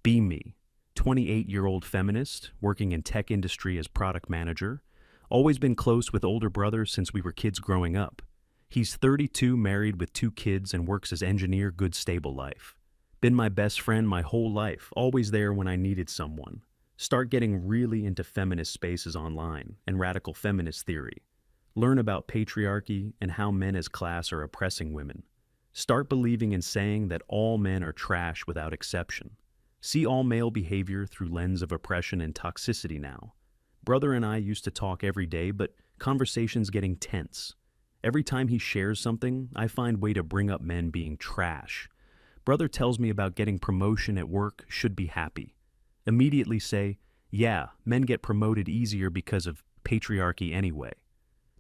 Be me, 28-year-old feminist, working in tech industry as product manager, always been close with older brother since we were kids growing up. He's 32, married with 2 kids and works as engineer, good stable life. Been my best friend my whole life, always there when I needed someone. Start getting really into feminist spaces online and radical feminist theory. Learn about patriarchy and how men as class are oppressing women. Start believing and saying that all men are trash without exception. See all male behavior through lens of oppression and toxicity now. Brother and I used to talk every day, but conversation's getting tense. Every time he shares something, I find way to bring up men being trash. Brother tells me about getting promotion at work, should be happy. Immediately say, yeah, men get promoted easier because of patriarchy anyway.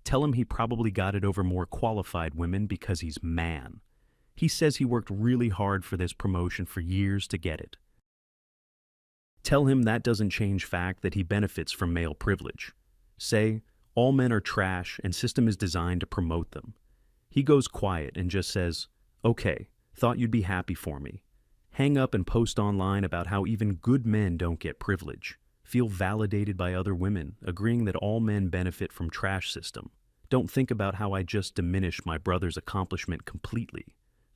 Tell him he probably got it over more qualified women because he's man. He says he worked really hard for this promotion for years to get it. Tell him that doesn't change fact that he benefits from male privilege. Say, all men are trash and system is designed to promote them. He goes quiet and just says, okay, thought you'd be happy for me. Hang up and post online about how even good men don't get privilege. Feel validated by other women, agreeing that all men benefit from trash system. Don't think about how I just diminished my brother's accomplishment completely.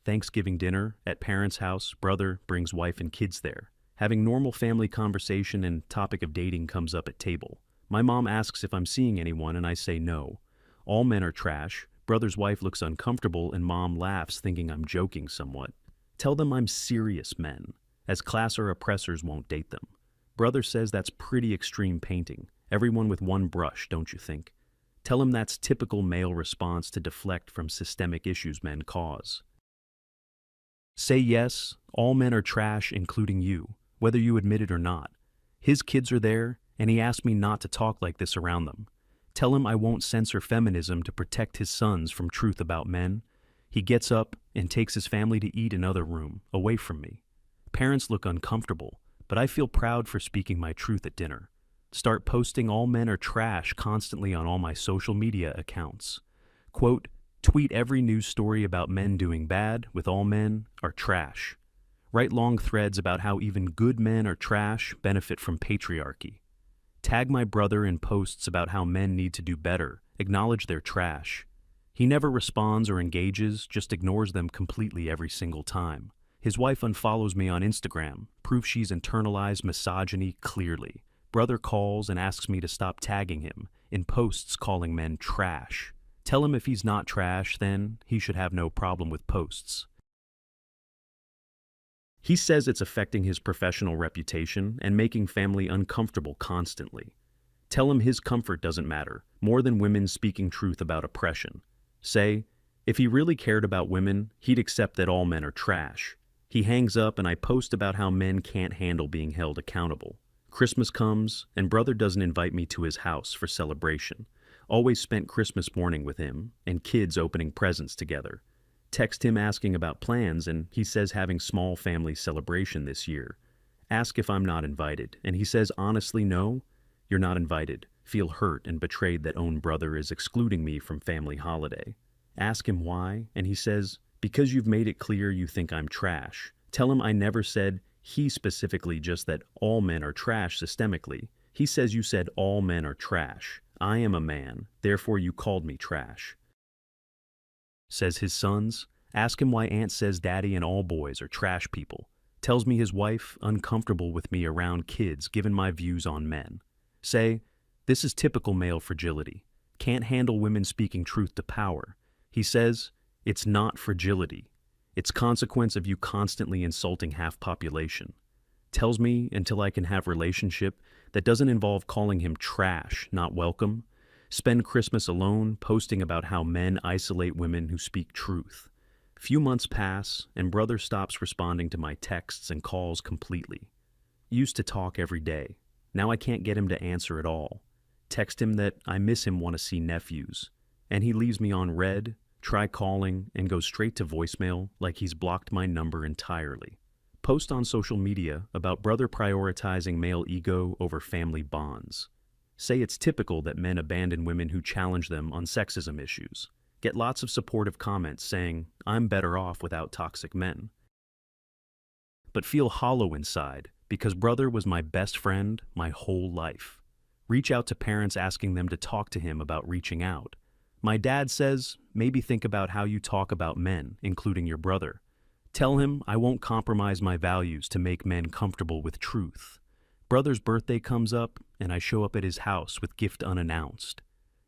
Thanksgiving dinner at parents' house, brother brings wife and kids there. Having normal family conversation and topic of dating comes up at table. My mom asks if I'm seeing anyone and I say no. All men are trash. Brother's wife looks uncomfortable and mom laughs thinking I'm joking somewhat. Tell them I'm serious men, as class or oppressors won't date them. Brother says that's pretty extreme painting. Everyone with one brush, don't you think? Tell him that's typical male response to deflect from systemic issues men cause. Say yes, all men are trash, including you, whether you admit it or not. His kids are there, and he asked me not to talk like this around them. Tell him I won't censor feminism to protect his sons from truth about men. He gets up and takes his family to eat another room, away from me. Parents look uncomfortable, but I feel proud for speaking my truth at dinner. Start posting all men are trash constantly on all my social media accounts. Quote, tweet every news story about men doing bad with all men are trash. Write long threads about how even good men are trash, benefit from patriarchy. Tag my brother in posts about how men need to do better, acknowledge their trash. He never responds or engages, just ignores them completely every single time. His wife unfollows me on Instagram, proof she's internalized misogyny clearly. Brother calls and asks me to stop tagging him, in posts calling men trash. Tell him if he's not trash, then he should have no problem with posts. He says it's affecting his professional reputation and making family uncomfortable constantly. Tell him his comfort doesn't matter, more than women speaking truth about oppression. Say, if he really cared about women, he'd accept that all men are trash. He hangs up and I post about how men can't handle being held accountable. Christmas comes, and brother doesn't invite me to his house for celebration. Always spent Christmas morning with him, and kids opening presents together. Text him asking about plans, and he says having small family celebration this year. Ask if I'm not invited, and he says honestly no, you're not invited. Feel hurt and betrayed that own brother is excluding me from family holiday. Ask him why, and he says, because you've made it clear you think I'm trash. Tell him I never said he specifically, just that all men are trash systemically. He says you said all men are trash. I am a man, therefore you called me trash. Says his sons, ask him why aunt says daddy and all boys are trash people. Tells me his wife uncomfortable with me around kids given my views on men. Say, this is typical male fragility. Can't handle women speaking truth to power. He says, it's not fragility. It's consequence of you constantly insulting half population. Tells me until I can have relationship that doesn't involve calling him trash, not welcome. Spend Christmas alone, posting about how men isolate women who speak truth. Few months pass, and brother stops responding to my texts and calls completely. Used to talk every day. Now I can't get him to answer at all. Text him that I miss him, want to see nephews. And he leaves me on red, try calling, and goes straight to voicemail like he's blocked my number entirely. Post on social media about brother prioritizing male ego over family bonds. Say it's typical that men abandon women who challenge them on sexism issues. Get lots of supportive comments saying, I'm better off without toxic men. But feel hollow inside because brother was my best friend my whole life. Reach out to parents asking them to talk to him about reaching out. My dad says, maybe think about how you talk about men, including your brother. Tell him I won't compromise my values to make men comfortable with truth. Brother's birthday comes up, and I show up at his house with gift unannounced.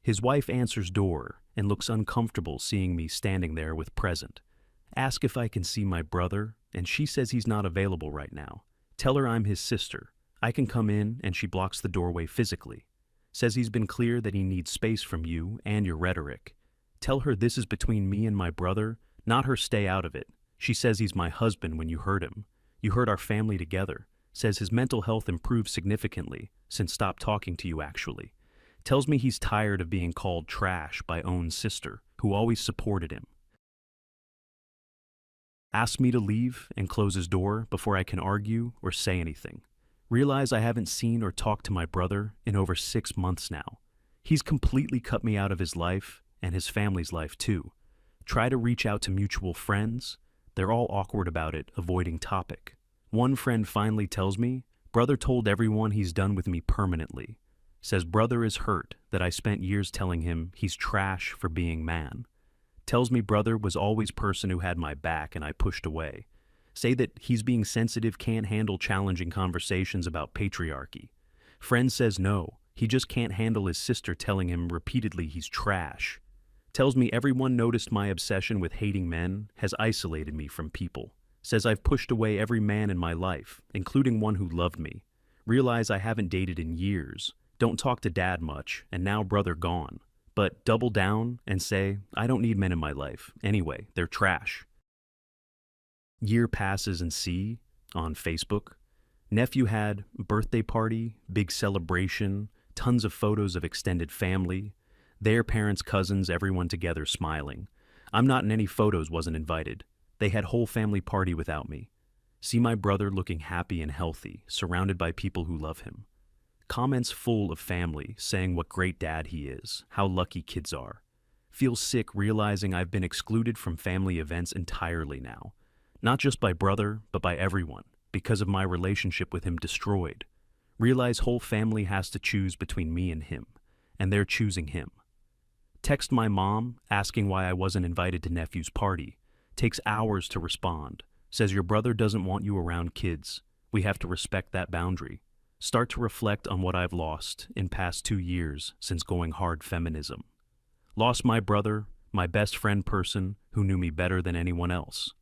His wife answers door and looks uncomfortable seeing me standing there with present. Ask if I can see my brother, and she says he's not available right now. Tell her I'm his sister. I can come in, and she blocks the doorway physically. Says he's been clear that he needs space from you and your rhetoric. Tell her this is between me and my brother, not her stay out of it. She says he's my husband when you hurt him. You hurt our family together. Says his mental health improved significantly since stopped talking to you actually. Tells me he's tired of being called trash by own sister, who always supported him. Asks me to leave and close his door before I can argue or say anything. Realize I haven't seen or talked to my brother in over 6 months now. He's completely cut me out of his life and his family's life too. Try to reach out to mutual friends. They're all awkward about it, avoiding topic. One friend finally tells me, brother told everyone he's done with me permanently. Says brother is hurt that I spent years telling him he's trash for being man. Tells me brother was always person who had my back and I pushed away. Say that he's being sensitive, can't handle challenging conversations about patriarchy. Friend says no, he just can't handle his sister telling him repeatedly he's trash. Tells me everyone noticed my obsession with hating men has isolated me from people. Says I've pushed away every man in my life, including one who loved me. Realize I haven't dated in years. Don't talk to dad much, and now brother gone. But double down and say, I don't need men in my life. Anyway, they're trash. Year passes and see, on Facebook, nephew had birthday party, big celebration, tons of photos of extended family, their parents, cousins, everyone together smiling. I'm not in any photos, wasn't invited. They had whole family party without me. See my brother looking happy and healthy, surrounded by people who love him. Comments full of family saying what great dad he is, how lucky kids are. Feel sick realizing I've been excluded from family events entirely now. Not just by brother, but by everyone, because of my relationship with him destroyed. Realize whole family has to choose between me and him, and they're choosing him. Text my mom asking why I wasn't invited to nephew's party. Takes hours to respond. Says your brother doesn't want you around kids. We have to respect that boundary. Start to reflect on what I've lost in past 2 years since going hard feminism. Lost my brother, my best friend person who knew me better than anyone else.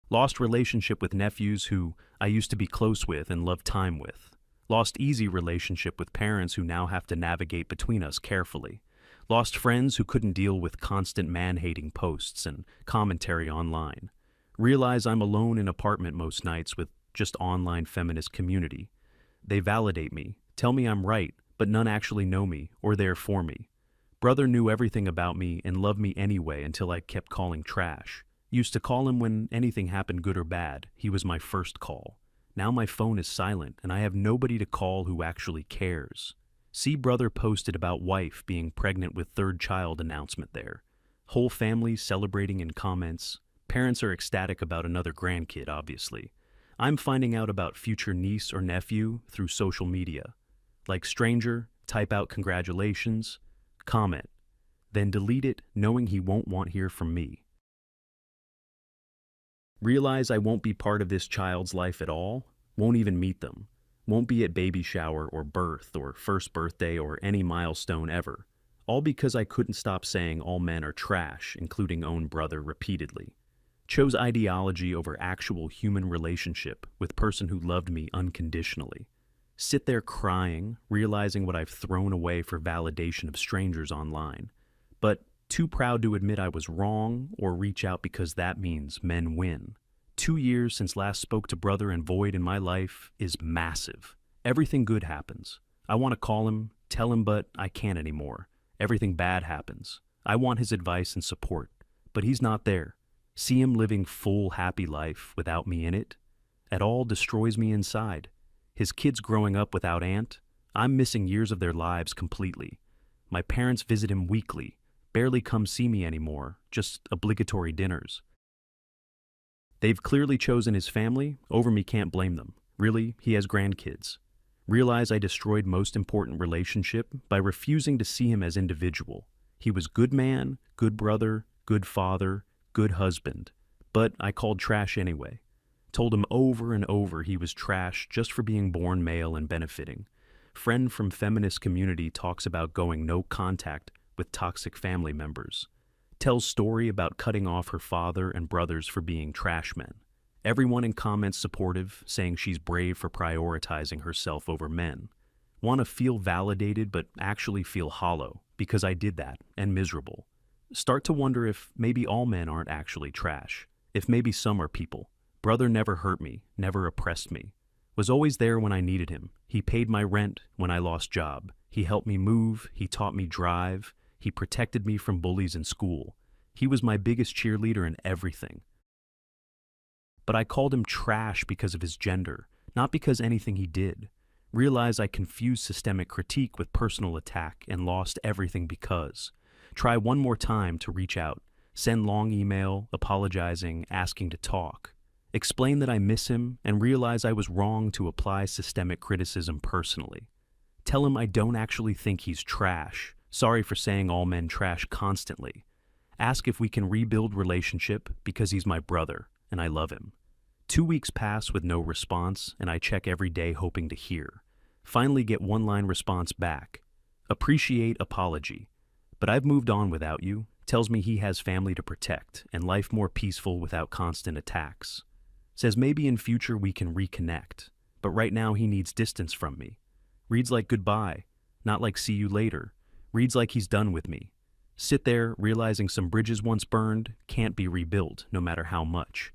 Lost relationship with nephews who I used to be close with and love time with. Lost easy relationship with parents who now have to navigate between us carefully. Lost friends who couldn't deal with constant man-hating posts and commentary online. Realize I'm alone in apartment most nights with just online feminist community. They validate me, tell me I'm right, but none actually know me or there for me. Brother knew everything about me and loved me anyway until I kept calling trash. Used to call him when anything happened good or bad. He was my first call. Now my phone is silent and I have nobody to call who actually cares. See brother posted about wife being pregnant with third child announcement there. Whole family celebrating in comments. Parents are ecstatic about another grandkid, obviously. I'm finding out about future niece or nephew through social media. Like stranger, type out congratulations, comment, then delete it knowing he won't want hear from me. Realize I won't be part of this child's life at all, won't even meet them, won't be at baby shower or birth or first birthday or any milestone ever, all because I couldn't stop saying all men are trash, including own brother repeatedly. Chose ideology over actual human relationship with person who loved me unconditionally. Sit there crying, realizing what I've thrown away for validation of strangers online. But too proud to admit I was wrong or reach out because that means men win. 2 years since last spoke to brother and void in my life is massive. Everything good happens. I want to call him, tell him, but I can't anymore. Everything bad happens. I want his advice and support, but he's not there. See him living full, happy life without me in it. It all destroys me inside. His kids growing up without aunt. I'm missing years of their lives completely. My parents visit him weekly, barely come see me anymore, just obligatory dinners. They've clearly chosen his family, over me can't blame them. Really, he has grandkids. Realize I destroyed most important relationship by refusing to see him as individual. He was good man, good brother, good father, good husband. But I called trash anyway. Told him over and over he was trash just for being born male and benefiting. Friend from feminist community talks about going no contact with toxic family members. Tells story about cutting off her father and brothers for being trash men. Everyone in comments supportive, saying she's brave for prioritizing herself over men. Want to feel validated but actually feel hollow because I did that and miserable. Start to wonder if maybe all men aren't actually trash. If maybe some are people. Brother never hurt me, never oppressed me. Was always there when I needed him. He paid my rent when I lost job. He helped me move. He taught me drive. He protected me from bullies in school. He was my biggest cheerleader in everything. But I called him trash because of his gender, not because anything he did. Realize I confused systemic critique with personal attack and lost everything because. Try one more time to reach out. Send long email, apologizing, asking to talk. Explain that I miss him and realize I was wrong to apply systemic criticism personally. Tell him I don't actually think he's trash. Sorry for saying all men trash constantly. Ask if we can rebuild relationship because he's my brother and I love him. 2 weeks pass with no response and I check every day hoping to hear. Finally get one-line response back. Appreciate apology. But I've moved on without you. Tells me he has family to protect and life more peaceful without constant attacks. Says maybe in future we can reconnect, but right now he needs distance from me. Reads like goodbye, not like see you later. Reads like he's done with me. Sit there realizing some bridges once burned can't be rebuilt no matter how much.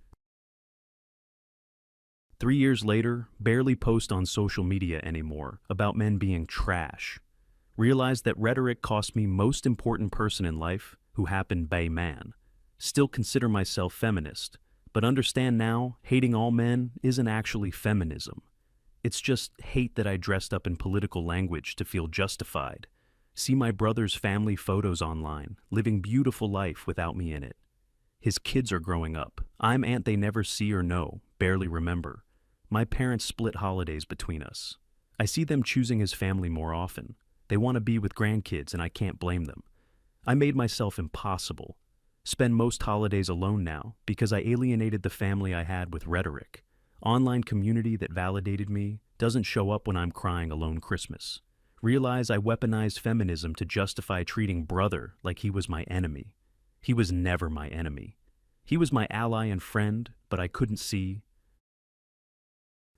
3 years later, barely post on social media anymore about men being trash. Realize that rhetoric cost me most important person in life who happened bay man. Still consider myself feminist. But understand now, hating all men isn't actually feminism. It's just hate that I dressed up in political language to feel justified. See my brother's family photos online, living beautiful life without me in it. His kids are growing up. I'm aunt they never see or know, barely remember. My parents split holidays between us. I see them choosing his family more often. They want to be with grandkids and I can't blame them. I made myself impossible. Spend most holidays alone now because I alienated the family I had with rhetoric. Online community that validated me doesn't show up when I'm crying alone Christmas. Realize I weaponized feminism to justify treating brother like he was my enemy. He was never my enemy. He was my ally and friend, but I couldn't see.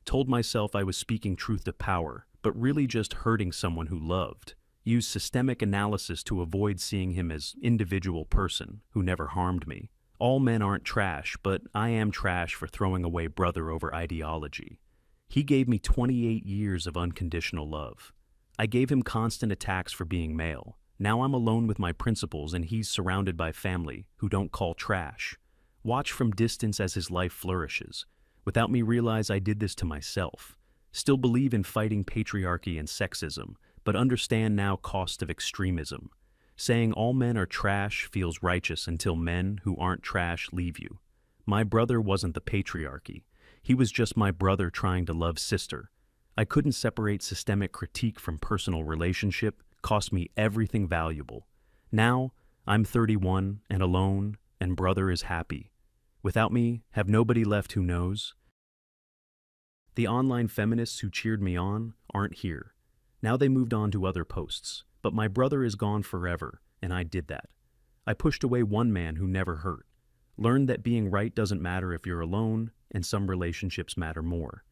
Told myself I was speaking truth to power, but really just hurting someone who loved. Used systemic analysis to avoid seeing him as individual person who never harmed me. All men aren't trash, but I am trash for throwing away brother over ideology. He gave me 28 years of unconditional love. I gave him constant attacks for being male. Now I'm alone with my principles and he's surrounded by family who don't call trash. Watch from distance as his life flourishes. Without me realize I did this to myself. Still believe in fighting patriarchy and sexism, but understand now cost of extremism. Saying all men are trash feels righteous until men who aren't trash leave you. My brother wasn't the patriarchy. He was just my brother trying to love sister. I couldn't separate systemic critique from personal relationship, cost me everything valuable. Now, I'm 31 and alone, and brother is happy. Without me, have nobody left who knows. The online feminists who cheered me on aren't here. Now they moved on to other posts, but my brother is gone forever, and I did that. I pushed away one man who never hurt. Learned that being right doesn't matter if you're alone, and some relationships matter more.